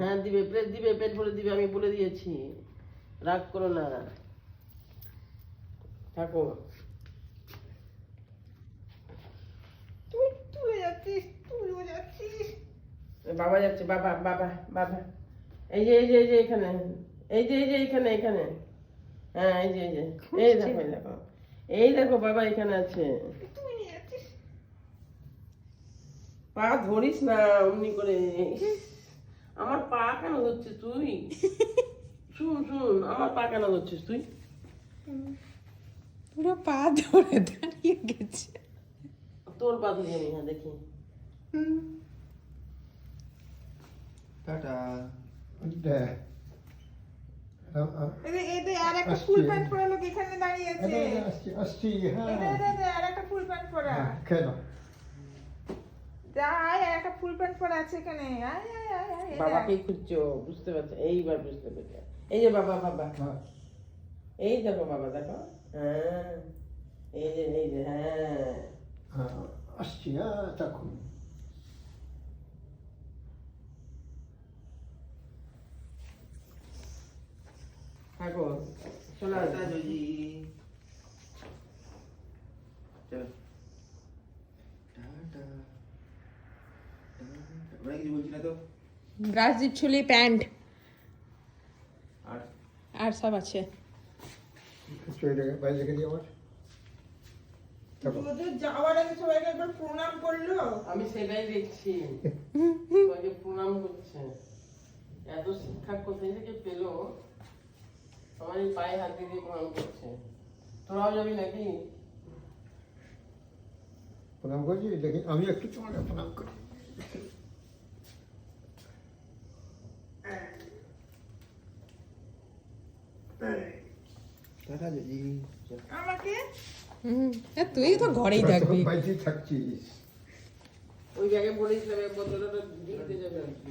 হ্যাঁ দিবে, প্লেট দিবে, পেট ভরে দিবে, আমি বলে দিয়েছি। রাগ করো না, থাকো। তুই তুলে যাচ্ছিস, তুলে যাচ্ছিস। বাবা যাচ্ছে, বাবা বাবা বাবা। এই যে এই যে এই যে এখানে, এই যে এই যে এখানে এখানে, হ্যাঁ এই যে এই যে, এই দেখো এই দেখো, এই দেখো বাবা এখানে আছে। তুই নিয়ে যাচ্ছিস। পা ধরিস না অমনি করে। আমার পা কেন ধরছিস তুই? শুন শুন, আমার পা কেন ধরছিস তুই? পুরো পা ধরে দাঁড়িয়ে গেছে। তোর পা ধরি আমি, হ্যাঁ দেখি। টাটা। এদের আর একটা ফুল প্যান্ট পরা লোক এখানে দাঁড়িয়ে আছে। আসছি, হ্যাঁ। এদের আর একটা ফুল প্যান্ট পরা। কেন? যা আয়, আর একটা ফুল প্যান্ট পরা আছে এখানে। আয় আয় আয় আয়। বাবাকেই খুঁজছো, বুঝতে পারছো? এইবার বুঝতে পেরেছি। এই যে বাবা বাবা, এই দেখো বাবা দেখো, হ্যাঁ এই যে হ্যাঁ। আসছি, হ্যাঁ তখন। থাকো, চলে আসা যদি। চলো টাটা। ওরা কিছু বলছি না তো? রাজদীপ ছুলি প্যান্ট আর আর সব আছে। বাইরে রেখে দিই আমার। তোদের যাওয়ার আগে সবাইকে একবার প্রণাম করলো। আমি সেটাই দেখছি, সবাইকে প্রণাম করছে। এত শিক্ষা কোথায় থেকে পেলো? সবাই পায়ে হাত দিয়ে প্রণাম করছে। তোরাও যাবি নাকি? প্রণাম করছি, দেখি আমি একটু তোমাকে প্রণাম করি। টাটা দিদি। আমাকে তুই তো ঘরেই থাকবি। বাইরে থাকছিস। ওই ব্যাগে পড়েছিলাম, বোতলটা দিতে যাবে।